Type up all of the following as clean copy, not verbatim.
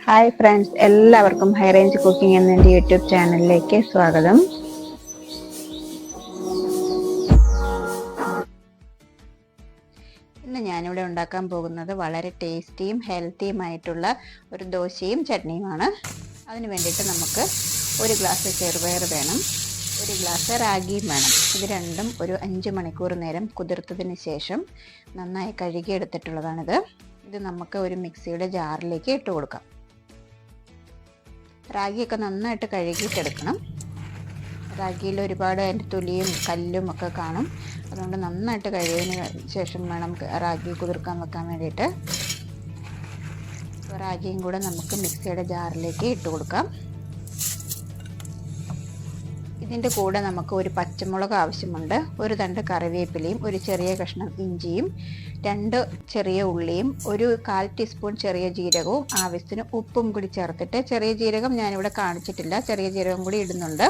Hi friends, എല്ലാവർക്കും high range cooking എന്ന എൻ്റെ യൂട്യൂബ് ചാനലിലേക്ക് സ്വാഗതം. ഇന്ന് ഞാനിവിടെ ഉണ്ടാക്കാൻ പോകുന്നത് വളരെ ടേസ്റ്റിയും ഹെൽത്തിയുമായിട്ടുള്ള ഒരു ദോശയും ചട്നിയുമാണ്. അതിന് വേണ്ടിയിട്ട് നമുക്ക് ഒരു ഗ്ലാസ് ചെറുപയർ വേണം, ഒരു ഗ്ലാസ് റാഗിയും വേണം. ഇത് രണ്ടും ഒരു 5 മണിക്കൂർ നേരം കുതിർത്തതിന് ശേഷം നന്നായി കഴുകിയെടുത്തിട്ടുള്ളതാണിത്. ഇത് നമുക്ക് ഒരു മിക്സിയുടെ ജാറിലേക്ക് ഇട്ട് കൊടുക്കാം. റാഗിയൊക്കെ നന്നായിട്ട് കഴുകിയിട്ടെടുക്കണം. റാഗിയിൽ ഒരുപാട് അതിൻ്റെ തൊലിയും കല്ലും ഒക്കെ കാണും. അതുകൊണ്ട് നന്നായിട്ട് കഴുകിയതിന് ശേഷം വേണം റാഗി കുതിർക്കാൻ വെക്കാൻ വേണ്ടിയിട്ട്. റാഗിയും കൂടെ നമുക്ക് മിക്സിയുടെ ജാറിലേക്ക് ഇട്ട് കൊടുക്കാം. ഇതിൻ്റെ കൂടെ നമുക്ക് ഒരു പച്ചമുളക് ആവശ്യമുണ്ട്, ഒരു തണ്ട് കറിവേപ്പിലയും, ഒരു ചെറിയ കഷ്ണം ഇഞ്ചിയും, 2 ചെറിയ ഉള്ളിയും, ഒരു 1/4 ടീസ്പൂൺ ചെറിയ ജീരകവും, ആവശ്യത്തിന് ഉപ്പും കൂടി ചേർത്തിട്ട്, ചെറിയ ജീരകം ഞാനിവിടെ കാണിച്ചിട്ടില്ല, ചെറിയ ജീരകം കൂടി ഇടുന്നുണ്ട്,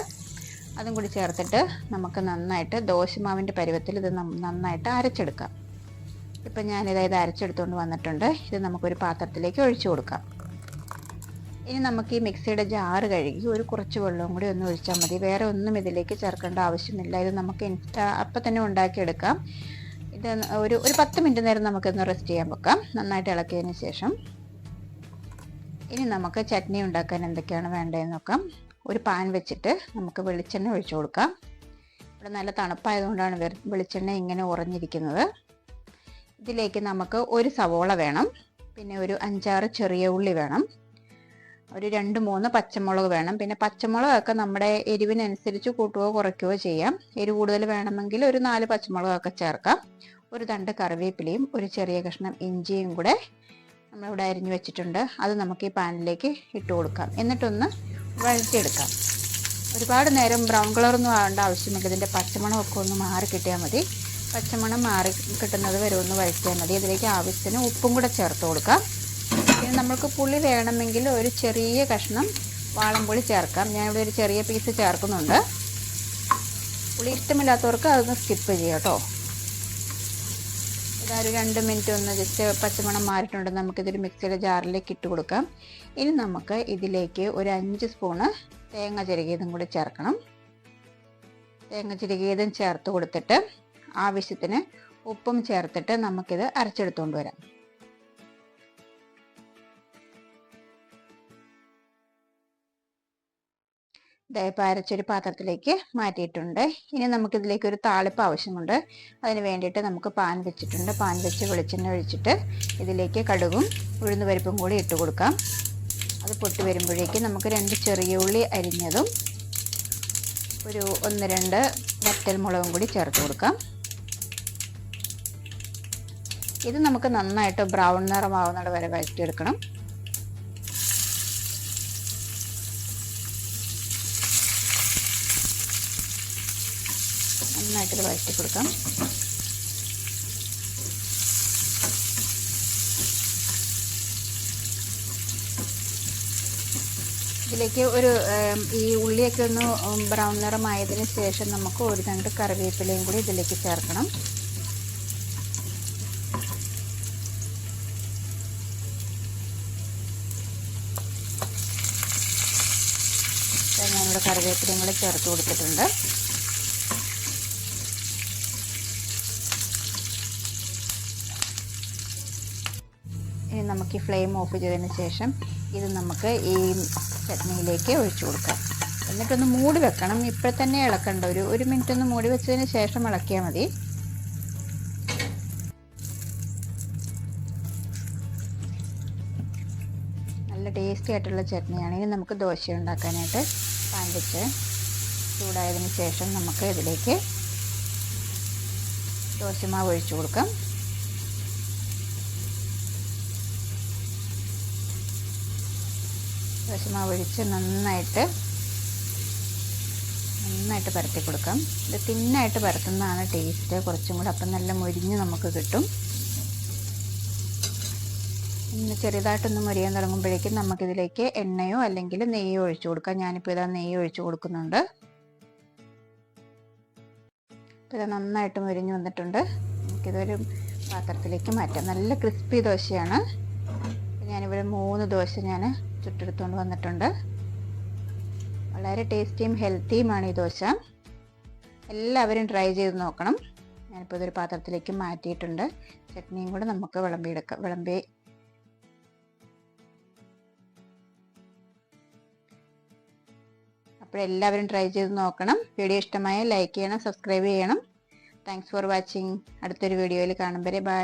അതും കൂടി ചേർത്തിട്ട് നമുക്ക് നന്നായിട്ട് ദോശമാവിൻ്റെ പരുവത്തിൽ ഇത് നന്നായിട്ട് അരച്ചെടുക്കാം. ഇപ്പം ഞാനിത് അരച്ചെടുത്തുകൊണ്ട് വന്നിട്ടുണ്ട്. ഇത് നമുക്കൊരു പാത്രത്തിലേക്ക് ഒഴിച്ചു കൊടുക്കാം. ഇനി നമുക്ക് ഈ മിക്സിയുടെ ജാറ് കഴുകി ഒരു കുറച്ച് വെള്ളവും കൂടി ഒന്ന് ഒഴിച്ചാൽ മതി. വേറെ ഒന്നും ഇതിലേക്ക് ചേർക്കേണ്ട ആവശ്യമില്ല. ഇത് നമുക്ക് അപ്പം തന്നെ ഉണ്ടാക്കിയെടുക്കാം. ഇത് ഒരു 10 മിനിറ്റ് നേരം നമുക്കൊന്ന് റെസ്റ്റ് ചെയ്യാൻ വെക്കാം, നന്നായിട്ട് ഇളക്കിയതിന് ശേഷം. ഇനി നമുക്ക് ചട്നി ഉണ്ടാക്കാൻ എന്തൊക്കെയാണ് വേണ്ടതെന്ന് നോക്കാം. ഒരു പാൻ വെച്ചിട്ട് നമുക്ക് വെളിച്ചെണ്ണ ഒഴിച്ചു കൊടുക്കാം. ഇവിടെ നല്ല തണുപ്പായതുകൊണ്ടാണ് വെളിച്ചെണ്ണ ഇങ്ങനെ ഉറഞ്ഞിരിക്കുന്നത്. ഇതിലേക്ക് നമുക്ക് ഒരു സവോള വേണം, പിന്നെ ഒരു 5-6 ചെറിയ ഉള്ളി വേണം, ഒരു 2-3 പച്ചമുളക് വേണം. പിന്നെ പച്ചമുളകൊക്കെ നമ്മുടെ എരിവിനനുസരിച്ച് കൂട്ടുകയോ കുറയ്ക്കുകയോ ചെയ്യാം. എരിവ് കൂടുതൽ വേണമെങ്കിൽ ഒരു 4 പച്ചമുളകൊക്കെ ചേർക്കാം. ഒരു തണ്ട് കറിവേപ്പിലയും, ഒരു ചെറിയ കഷ്ണം ഇഞ്ചിയും കൂടെ നമ്മളിവിടെ അരിഞ്ഞു വെച്ചിട്ടുണ്ട്. അത് നമുക്ക് ഈ പാനിലേക്ക് ഇട്ട് കൊടുക്കാം. എന്നിട്ടൊന്ന് വഴറ്റിയെടുക്കാം. ഒരുപാട് നേരം ബ്രൗൺ കളറൊന്നും ആവേണ്ട ആവശ്യമില്ല. ഇതിൻ്റെ പച്ചമണമൊക്കെ ഒന്ന് മാറി കിട്ടിയാൽ മതി. പച്ചമണം മാറി കിട്ടുന്നത് വരെ ഒന്ന് വഴറ്റിയാൽ മതി. ഇതിലേക്ക് ആവശ്യത്തിന് ഉപ്പും കൂടെ ചേർത്ത് കൊടുക്കാം. പിന്നെ നമ്മൾക്ക് പുളി വേണമെങ്കിൽ ഒരു ചെറിയ കഷ്ണം വാളംപുളി ചേർക്കാം. ഞാനിവിടെ ഒരു ചെറിയ പീസ് ചേർക്കുന്നുണ്ട്. പുളി ഇഷ്ടമില്ലാത്തവർക്ക് അതൊന്ന് സ്കിപ്പ് ചെയ്യാം കേട്ടോ. ഇതൊരു 2 മിനിറ്റ് ഒന്ന് ജസ്റ്റ് പച്ചമണം മാറിയിട്ടുണ്ട്. നമുക്കിതൊരു മിക്സിയുടെ ജാറിലേക്ക് ഇട്ട് കൊടുക്കാം. ഇനി നമുക്ക് ഇതിലേക്ക് ഒരു 5 സ്പൂണ് തേങ്ങ ചിരകിയതും കൂടി ചേർക്കണം. തേങ്ങ ചിരകിയതും ചേർത്ത് കൊടുത്തിട്ട് ആവശ്യത്തിന് ഉപ്പും ചേർത്തിട്ട് നമുക്കിത് അരച്ചെടുത്തുകൊണ്ട് വരാം. ഇതായപ്പോൾ അരച്ചൊരു പാത്രത്തിലേക്ക് മാറ്റിയിട്ടുണ്ട്. ഇനി നമുക്കിതിലേക്ക് ഒരു താളിപ്പ് ആവശ്യമുണ്ട്. അതിന് വേണ്ടിയിട്ട് നമുക്ക് പാൻ വെച്ചിട്ടുണ്ട്. പാൻ വെച്ച് വെളിച്ചെണ്ണ ഒഴിച്ചിട്ട് ഇതിലേക്ക് കടുകും ഉഴുന്നുപരിപ്പും കൂടി ഇട്ട് കൊടുക്കാം. അത് പൊട്ടി വരുമ്പോഴേക്കും നമുക്ക് 2 ചെറിയ ഉള്ളി അരിഞ്ഞതും ഒരു 1-2 വറ്റൽമുളകും കൂടി ചേർത്ത് കൊടുക്കാം. ഇത് നമുക്ക് നന്നായിട്ട് ബ്രൗൺ നിറമാവുന്നത് വരെ വഴറ്റിയെടുക്കണം. നന്നായിട്ട് വഴറ്റി കൊടുക്കാം. ഇതിലേക്ക് ഈ ഉള്ളിയൊക്കെ ഒന്ന് ബ്രൗൺ നിറമായതിന് ശേഷം നമുക്ക് ഒരു തണ്ട് കറിവേപ്പിലയും കൂടി ഇതിലേക്ക് ചേർക്കണം. ഞാനിവിടെ കറിവേപ്പിലയും കൂടി ചേർത്ത് കൊടുത്തിട്ടുണ്ട്. ഇനി നമുക്ക് ഈ ഫ്ലെയിം ഓഫ് ചെയ്തതിന് ശേഷം ഇത് നമുക്ക് ഈ ചട്നിയിലേക്ക് ഒഴിച്ചു കൊടുക്കാം. എന്നിട്ടൊന്ന് മൂടി വെക്കണം. ഇപ്പോൾ തന്നെ ഇളക്കണ്ട. ഒരു മിനിറ്റ് ഒന്ന് മൂടി വെച്ചതിന് ശേഷം ഇളക്കിയാൽ മതി. നല്ല ടേസ്റ്റി ആയിട്ടുള്ള ചട്നിയാണ്. ഇനി നമുക്ക് ദോശ ഉണ്ടാക്കാനായിട്ട് പാൻ വെച്ച് ചൂടായതിന് ശേഷം നമുക്ക് ഇതിലേക്ക് ദോശമാവ് ഒഴിച്ചു കൊടുക്കാം. ദോശമാവ് ഒഴിച്ച് നന്നായിട്ട് പരത്തി കൊടുക്കാം. ഇത് തിന്നായിട്ട് പരത്തുന്നതാണ് ടേസ്റ്റ് കുറച്ചും കൂടെ. അപ്പം നല്ല മൊരിഞ്ഞ് നമുക്ക് കിട്ടും. ഇന്ന് ചെറുതായിട്ടൊന്ന് മൊരിയാൻ തുടങ്ങുമ്പോഴേക്കും നമുക്കിതിലേക്ക് എണ്ണയോ അല്ലെങ്കിൽ നെയ്യോ ഒഴിച്ചു കൊടുക്കാം. ഞാനിപ്പോൾ ഇതാ നെയ്യ് ഒഴിച്ചു കൊടുക്കുന്നുണ്ട്. അപ്പോൾ ഇത് നന്നായിട്ട് മൊരിഞ്ഞ് വന്നിട്ടുണ്ട്. നമുക്കിതൊരു പാത്രത്തിലേക്ക് മാറ്റാം. നല്ല ക്രിസ്പി ദോശയാണ്. ഞാനിവിടെ 3 ദോശ ഞാൻ ചുട്ടെടുത്തുകൊണ്ട് വന്നിട്ടുണ്ട്. വളരെ ടേസ്റ്റിയും ഹെൽത്തിയുമാണ് ഈ ദോശ. എല്ലാവരും ട്രൈ ചെയ്ത് നോക്കണം. ഞാനിപ്പോൾ ഇതൊരു പാത്രത്തിലേക്ക് മാറ്റിയിട്ടുണ്ട്. ചട്നിയും കൂടെ നമുക്ക് വിളമ്പി അപ്പോഴെല്ലാവരും ട്രൈ ചെയ്ത് നോക്കണം. വീഡിയോ ഇഷ്ടമായ ലൈക്ക് ചെയ്യണം, സബ്സ്ക്രൈബ് ചെയ്യണം. Thanks for watching. അടുത്തൊരു വീഡിയോയിൽ കാണും വരെ ബൈ.